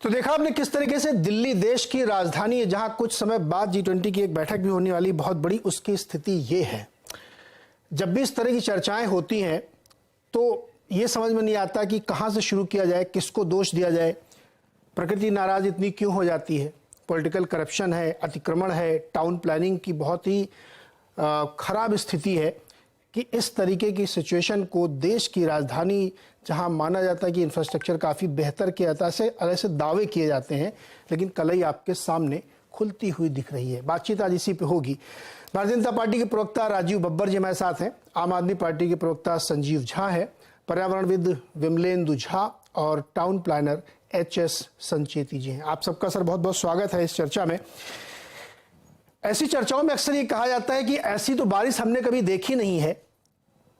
तो देखा आपने किस तरीके से दिल्ली देश की राजधानी है, जहां कुछ समय बाद G20 की एक बैठक भी होने वाली बहुत बड़ी, उसकी स्थिति ये है। जब भी इस तरह की चर्चाएं होती हैं तो ये समझ में नहीं आता कि कहां से शुरू किया जाए, किसको दोष दिया जाए। प्रकृति नाराज इतनी क्यों हो जाती है? पॉलिटिकल करप्शन है, अतिक्रमण है, टाउन प्लानिंग की बहुत ही खराब स्थिति है कि इस तरीके की सिचुएशन को देश की राजधानी, जहां माना जाता है कि इंफ्रास्ट्रक्चर काफ़ी बेहतर किया जाता है, ऐसे दावे किए जाते हैं, लेकिन कलई आपके सामने खुलती हुई दिख रही है। बातचीत आज इसी पे होगी। भारतीय जनता पार्टी के प्रवक्ता राजीव बब्बर जी हमारे साथ हैं, आम आदमी पार्टी के प्रवक्ता संजीव झा है, पर्यावरणविद विमलेंदु झा और टाउन प्लानर HS संचेती जी हैं। आप सबका सर बहुत बहुत स्वागत है इस चर्चा में। ऐसी चर्चाओं में अक्सर ये कहा जाता है कि ऐसी तो बारिश हमने कभी देखी नहीं है।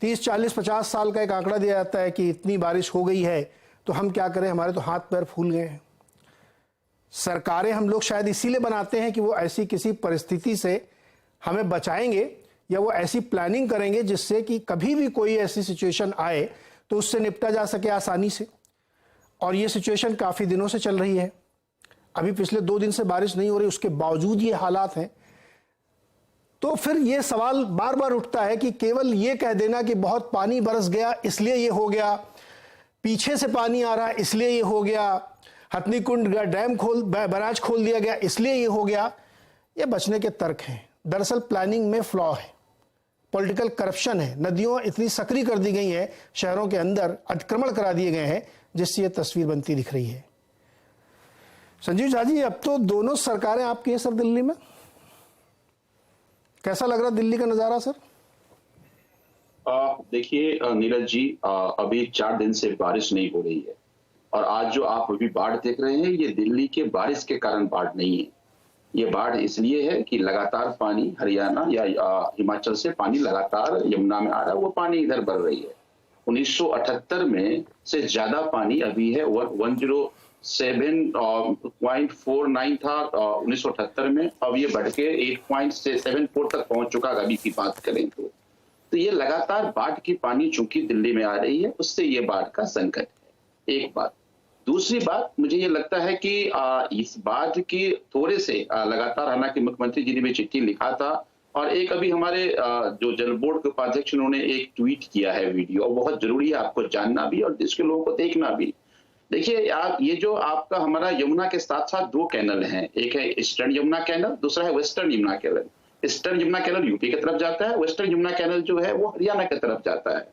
30, 40, 50 साल का एक आंकड़ा दिया जाता है कि इतनी बारिश हो गई है तो हम क्या करें, हमारे तो हाथ पैर फूल गए हैं। सरकारें हम लोग शायद इसीलिए बनाते हैं कि वो ऐसी किसी परिस्थिति से हमें बचाएंगे या वो ऐसी प्लानिंग करेंगे जिससे कि कभी भी कोई ऐसी सिचुएशन आए तो उससे निपटा जा सके आसानी से। और ये सिचुएशन काफ़ी दिनों से चल रही है। अभी पिछले 2 दिन से बारिश नहीं हो रही, उसके बावजूद ये हालात हैं। तो फिर ये सवाल बार बार उठता है कि केवल ये कह देना कि बहुत पानी बरस गया इसलिए ये हो गया, पीछे से पानी आ रहा है इसलिए ये हो गया, हथनीकुंड डैम बैराज खोल दिया गया इसलिए ये हो गया, ये बचने के तर्क हैं। दरअसल प्लानिंग में फ्लॉ है, पॉलिटिकल करप्शन है, नदियों इतनी सक्रिय कर दी गई हैं, शहरों के अंदर अतिक्रमण करा दिए गए हैं, जिससे ये तस्वीर बनती दिख रही है। संजीव झा जी, अब तो दोनों सरकारें आपकी हैं सर दिल्ली में, कैसा लग रहा दिल्ली का नजारा सर? देखिए नीरज जी, अभी 4 दिन से बारिश नहीं हो रही है और आज जो आप अभी बाढ़ देख रहे हैं ये दिल्ली के बारिश के कारण बाढ़ नहीं है। ये बाढ़ इसलिए है कि लगातार पानी हरियाणा या हिमाचल से पानी लगातार यमुना में आ रहा है, वो पानी इधर बढ़ रही है। 1978 में से ज्यादा पानी अभी है, 107.49 था 1978 में, अब ये बढ़ के 8.74 तक पहुंच चुका अभी की बात करें तो ये लगातार बाढ़ की पानी चूंकि दिल्ली में आ रही है, उससे ये बाढ़ का संकट है। एक बात। दूसरी बात, मुझे ये लगता है कि इस बात की थोड़े से लगातार, हालांकि मुख्यमंत्री जी ने भी चिट्ठी लिखा था और एक अभी हमारे जो जल बोर्ड के उपाध्यक्ष उन्होंने एक ट्वीट किया है वीडियो, बहुत जरूरी है आपको जानना भी और देश के लोगों को देखना भी। देखिए आप, ये जो आपका हमारा यमुना के साथ साथ 2 कैनल हैं, एक है ईस्टर्न यमुना कैनल, दूसरा है western Yamuna canal. Eastern Yamuna canal UP की तरफ जाता है, वेस्टर्न यमुना कैनल जो है वो हरियाणा की तरफ जाता है,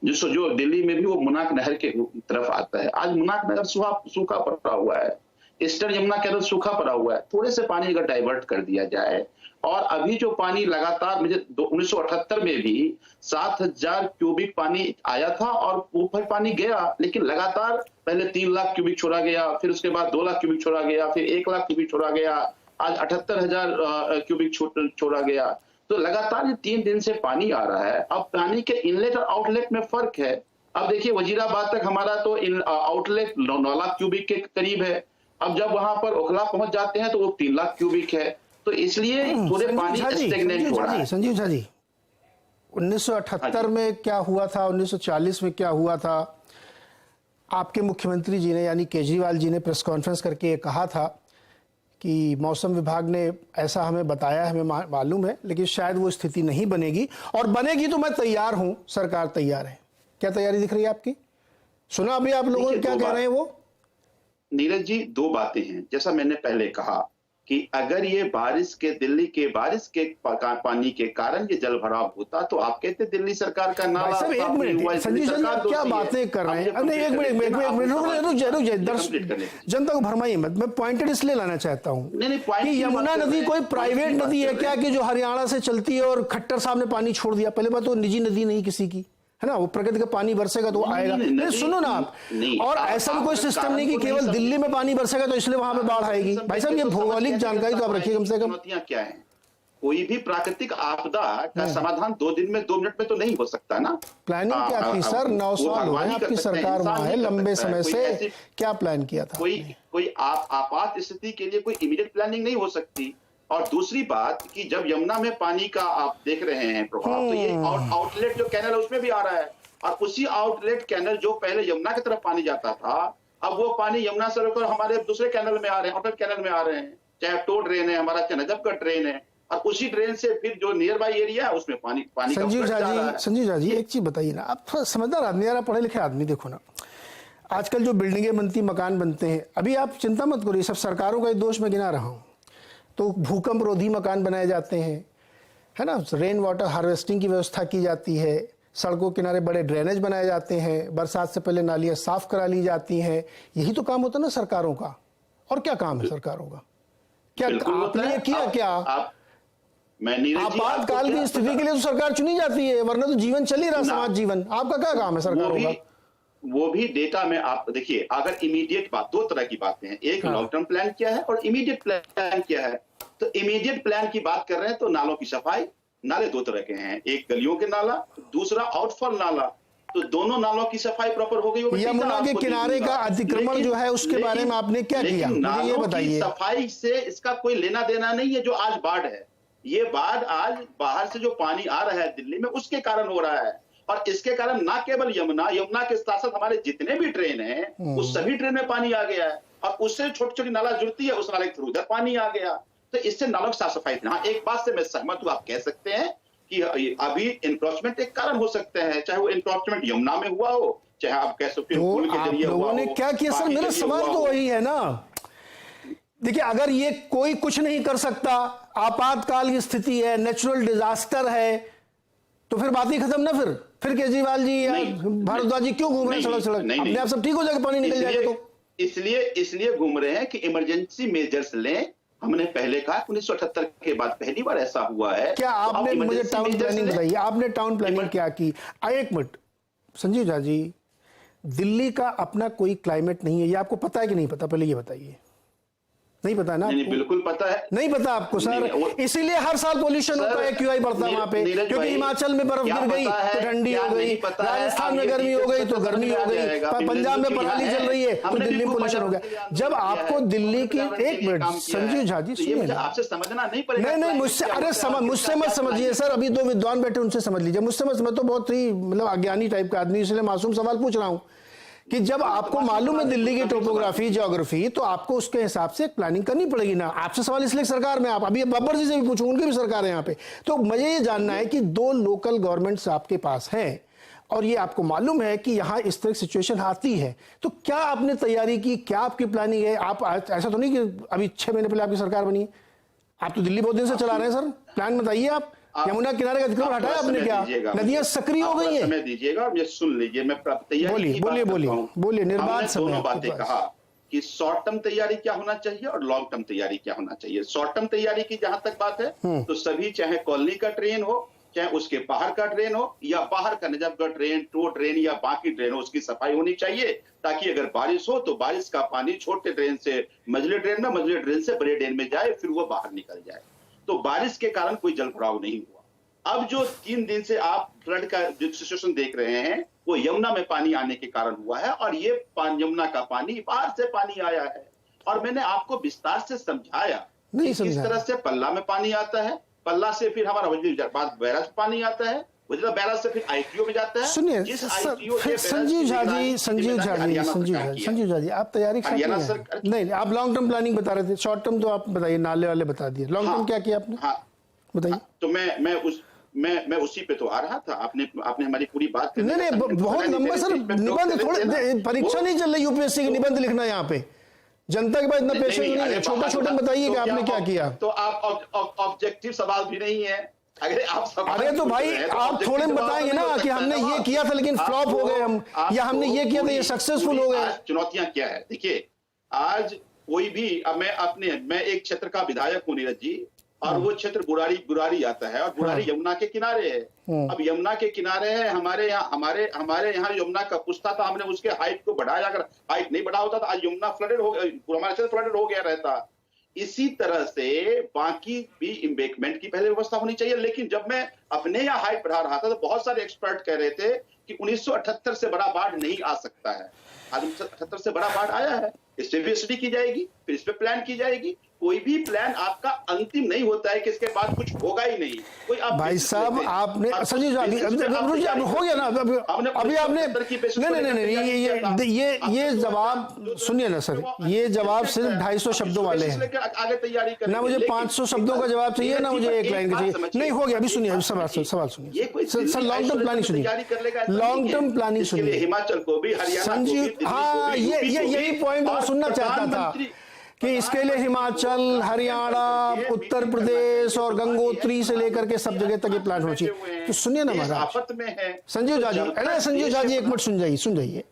जो दिल्ली में भी वो मुनाक नहर के तरफ आता है। आज मुनाक नहर सूखा पड़ा हुआ है, ईस्टर्न यमुना कैनल सूखा पड़ा हुआ है। थोड़े से पानी अगर डाइवर्ट कर दिया जाए, और अभी जो पानी लगातार 1978 में भी 7,000 क्यूबिक पानी आया था और ऊपर पानी गया, लेकिन लगातार पहले 3 लाख क्यूबिक छोड़ा गया, फिर उसके बाद 2 लाख क्यूबिक छोड़ा गया, फिर 1 लाख क्यूबिक छोड़ा गया, आज 78,000 क्यूबिक छोड़ा गया। तो लगातार ये 3 दिन से पानी आ रहा है। अब पानी के इनलेट और आउटलेट में फर्क है। अब देखिए वजीराबाद तक हमारा तो आउटलेट 9 लाख क्यूबिक के करीब है, अब जब वहां पर ओखला पहुंच जाते हैं तो वो 3 लाख क्यूबिक है। तो इसलिए थोड़े पानी स्टेगनेंट हो रहा है। संजीव झा जी, 1978 में क्या हुआ था, 1940 में क्या हुआ था? आपके मुख्यमंत्री जी ने यानी केजरीवाल जी ने प्रेस कॉन्फ्रेंस करके कहा था कि मौसम विभाग ने ऐसा हमें बताया, हमें मालूम है, लेकिन शायद वो स्थिति नहीं बनेगी, और बनेगी तो मैं तैयार हूं, सरकार तैयार है। क्या तैयारी दिख रही है आपकी? सुना अभी आप लोगों क्या कह रहे हैं वो? नीरज जी, 2 बातें हैं। जैसा मैंने पहले कहा कि अगर ये दिल्ली के बारिश के पानी के कारण ये जल भराव होता तो आप कहते दिल्ली सरकार का नाम। एक मिनट संजीव जी, आप क्या बातें कर रहे हैं? एक मिनट, जनता को भरमाइए मत। मैं पॉइंटेड इसलिए लाना चाहता हूँ कि यमुना नदी कोई प्राइवेट नदी है क्या कि जो हरियाणा से चलती है और खट्टर साहब ने पानी छोड़ दिया? पहले बात तो निजी नदी नहीं किसी की, है ना, वो प्रकृति का पानी बरसेगा तो आएगा। नहीं सुनो ना आप, और ऐसा भी कोई सिस्टम नहीं कि केवल दिल्ली में पानी बरसेगा तो इसलिए वहां पे बाढ़ आएगी। भाई साहब, ये भौगोलिक जानकारी तो आप रखिए कम से कम। क्या है, कोई भी प्राकृतिक आपदा का समाधान 2 दिन में 2 मिनट में तो नहीं हो सकता ना। प्लानिंग क्या थी सर? 9 साल हुए आपकी सरकार वहां है, लंबे समय से क्या प्लान किया था? कोई आपात स्थिति के लिए कोई इमीडिएट प्लानिंग नहीं हो सकती। और दूसरी बात कि जब यमुना में पानी का आप देख रहे हैं प्रभाव, तो ये आउटलेट जो कैनल है उसमें भी आ रहा है, और उसी आउटलेट कैनल जो पहले यमुना की तरफ पानी जाता था अब वो पानी यमुना से होकर हमारे दूसरे कैनल में आ रहे हैं, अटल कैनल में आ रहे हैं, चाहे टो ड्रेन है हमारा, चाहे नजफगढ़ ड्रेन है, और उसी ड्रेन से फिर जो नियर बाई एरिया है उसमें पानी संजीव झा जी एक चीज बताइए ना, आप थोड़ा समझदार आदमी यार, पढ़े लिखे आदमी, देखो ना आजकल जो बिल्डिंगें बनती, मकान बनते हैं, अभी आप चिंता मत करिए, सब सरकारों का ही दोष मैं गिना रहा हूँ, तो भूकंप रोधी मकान बनाए जाते हैं, है ना, रेन वाटर हार्वेस्टिंग की व्यवस्था की जाती है, सड़कों किनारे बड़े ड्रेनेज बनाए जाते हैं, बरसात से पहले नालियां साफ करा ली जाती हैं, यही तो काम होता है ना सरकारों का। और क्या काम है सरकारों का? क्या आपने ये किया? क्या आपातकाल की स्थिति के लिए तो सरकार चुनी जाती है, वरना तो जीवन चल ही रहा, समाज जीवन। आपका क्या काम है सरकारों का? वो भी डेटा में आप देखिए, अगर इमीडिएट बात, दो तरह की बातें हैं, एक लॉन्ग टर्म प्लान क्या है और इमीडिएट प्लान क्या है। तो इमीडिएट प्लान की बात कर रहे हैं तो नालों की सफाई, नाले दो तरह के हैं, एक गलियों के नाला, दूसरा आउटफॉल नाला, तो दोनों नालों की सफाई प्रॉपर हो गई। यमुना के किनारे का अतिक्रमण जो है उसके बारे में आपने क्या किया, मुझे ये बताइए। सफाई से इसका कोई लेना देना नहीं है। जो आज बाढ़ है, ये बाढ़ आज बाहर से जो पानी आ रहा है दिल्ली में उसके कारण हो रहा है, और इसके कारण ना केवल यमुना के साथ साथ हमारे जितने भी ट्रेन हैं उस सभी ट्रेन में पानी आ गया है, और उससे छोटी छोटी नाला जुड़ती है, उस नाले के थ्रू उधर पानी आ गया, तो इससे नालों की साफ सफाई। हाँ, एक बात से मैं सहमत हूं, आप कह सकते हैं कि अभी एनक्रोचमेंट एक कारण हो सकते हैं, चाहे वो एनक्रोचमेंट यमुना में हुआ हो, चाहे आप कह सकते हो पुल के जरिए हुआ हो। लोगों ने क्या किया सर? मेरा सवाल तो वही है ना, देखिए अगर ये कोई कुछ नहीं कर सकता, आपातकाल की स्थिति है, नेचुरल डिजास्टर है, तो फिर बात ही खत्म ना। फिर केजरीवाल जी या भारद्वाज जी क्यों घूम रहे हैं सड़क अपने आप सब ठीक हो जाएगा, पानी निकल जाएगा। तो इसलिए घूम रहे हैं कि इमरजेंसी मेजर्स लें। हमने पहले कहा 1978 के बाद पहली बार ऐसा हुआ है। क्या आपने मुझे टाउन प्लानिंग बताइए, आपने टाउन प्लानिंग क्या की? एक मिनट संजीव झा जी, दिल्ली का अपना कोई क्लाइमेट नहीं है, ये आपको पता है कि नहीं पता? पहले ये बताइए। नहीं पता ना? नहीं, बिल्कुल पता है। नहीं पता आपको सर? इसीलिए हर साल पोल्यूशन होता है, क्यूआई बढ़ता है वहां पे, क्योंकि हिमाचल में बर्फ गिर गई तो ठंडी हो गई, राजस्थान में गर्मी हो गई तो गर्मी हो गई, पंजाब में पराली चल रही है तो दिल्ली में पोल्यूशन हो गया। जब आपको दिल्ली की, एक मिनट संजीव झा जी सुनिए, आपसे समझना नहीं पड़ेगा। नहीं मुझसे, अरे मुझसे मत समझिए सर, अभी दो विद्वान बैठे उनसे समझ लीजिए, मुझसे मत। मैं तो बहुत ही मतलब अज्ञानी टाइप का आदमी, इसलिए मासूम सवाल पूछ रहा हूं कि जब आपको मालूम है दिल्ली की टोपोग्राफी, ज्योग्राफी, तो आपको उसके हिसाब से प्लानिंग करनी पड़ेगी ना। आपसे सवाल इसलिए सरकार में, आप अभी बाबर जी से भी पूछो, उनकी भी सरकार है यहाँ पे। तो मुझे ये जानना है कि दो लोकल गवर्नमेंट्स आपके पास हैं और ये आपको मालूम है कि यहाँ इस तरह की सिचुएशन आती है, तो क्या आपने तैयारी की, क्या आपकी प्लानिंग है? आप ऐसा तो नहीं कि अभी 6 महीने पहले आपकी सरकार बनी है, आप तो दिल्ली बहुत दिन से चला रहे हैं सर। प्लान बताइए आप। यमुना किनारे का अतिक्रमण हटाया आपने क्या? नदियां सक्रिय हो गई हैं। समय दीजिएगा और ये सुन लीजिए, मैं तैयारी बोलिए निर्बाध समय। दोनों बातें कहा कि शॉर्ट टर्म तैयारी क्या होना चाहिए और लॉन्ग टर्म तैयारी क्या होना चाहिए। शॉर्ट टर्म तैयारी की जहां तक बात है तो सभी, चाहे कॉलोनी का ट्रेन हो, चाहे उसके बाहर का ड्रेन हो, या बाहर का नजफगढ़ ड्रेन, टो ड्रेन या बाकी ड्रेन हो, उसकी सफाई होनी चाहिए, ताकि अगर बारिश हो तो बारिश का पानी छोटे ड्रेन से मझले ड्रेन में, मझले ड्रेन से बड़े ड्रेन में जाए, फिर वो बाहर निकल जाए। तो बारिश के कारण कोई जल भराव नहीं हुआ। अब जो 3 दिन से आप फ्लड का जो सिचुएशन देख रहे हैं वो यमुना में पानी आने के कारण हुआ है, और ये यमुना का पानी बाहर से पानी आया है। और मैंने आपको विस्तार से समझाया किस तरह से पल्ला में पानी आता है, पल्ला से फिर हमारा बैराज पानी आता है, बैराज से फिर आईटीओ में जाता है। सुनिए संजीव झा जी आप तैयारी नहीं, आप लॉन्ग टर्म प्लानिंग बता रहे थे, शॉर्ट टर्म तो आप बताइए, नाले वाले बता दिए, लॉन्ग टर्म क्या किया आपने? बताइए। तो मैं उसी पे तो आ रहा था। आपने हमारी पूरी बात नहीं बहुत लंबा सर निबंध, थोड़े परीक्षा नहीं चल रही यूपीएससी की, निबंध लिखना है यहाँ पे, जनता के पास इतना पेशेंस नहीं है। छोटा बताइए कि आपने क्या किया। तो आप ऑब्जेक्टिव सवाल भी नहीं है। अरे तो भाई आप थोड़े में बताएंगे ना कि हमने ये किया था लेकिन फ्लॉप हो गए हम, या हमने ये किया था ये सक्सेसफुल हो गए। चुनौतियां क्या है देखिए, आज कोई भी, मैं एक क्षेत्र का विधायक हूं नीरज जी, और वो क्षेत्र बुरारी आता है, और बुरारी यमुना के किनारे है। अब यमुना के किनारे है, हमारे यहाँ यमुना का पुस्ता था, हमने उसके हाइट को बढ़ाया। अगर हाइट नहीं बढ़ा होता तो आज यमुना फ्लडेड हो गया, हमारा क्षेत्र फ्लडेड हो गया रहता। इसी तरह से बाकी भी एम्बैंकमेंट की पहले व्यवस्था होनी चाहिए। लेकिन जब मैं अपने यहाँ हाइट बढ़ा रहा था तो बहुत सारे एक्सपर्ट कह रहे थे कि 1978 से बड़ा बाढ़ नहीं आ सकता है। आज 1978 से बड़ा बाढ़ आया है, इस पे भी स्टडी की जाएगी, फिर इस पे प्लान की जाएगी, कोई भी प्लान आपका अंतिम नहीं होता है कि इसके बाद कुछ होगा ही नहीं। कोई आप भाई साहब आपने संजीव जी अब हो गया ना, अभी आपने नहीं ये जवाब सुनिए ना सर, ये जवाब सिर्फ 250 शब्दों वाले हैं, आगे तैयारी कर ना मुझे 500 शब्दों का जवाब चाहिए, ना मुझे एक लाइन का चाहिए। नहीं हो गया, अभी सुनिए सवाल सुनिए सर, लॉन्ग टर्म प्लानिंग सुनिए, लॉन्ग टर्म प्लानिंग सुनिए हिमाचल को भी, हरियाणा संजीव। हाँ, यही पॉइंट मैं सुनना चाहता था कि इसके लिए हिमाचल, हरियाणा, उत्तर प्रदेश और गंगोत्री से लेकर के सब जगह तक ये प्लान हो चाहिए। तो सुनिए ना महाराज, संजीव जाजी, अरे संजीव जाजी एक मिनट सुन जाइए।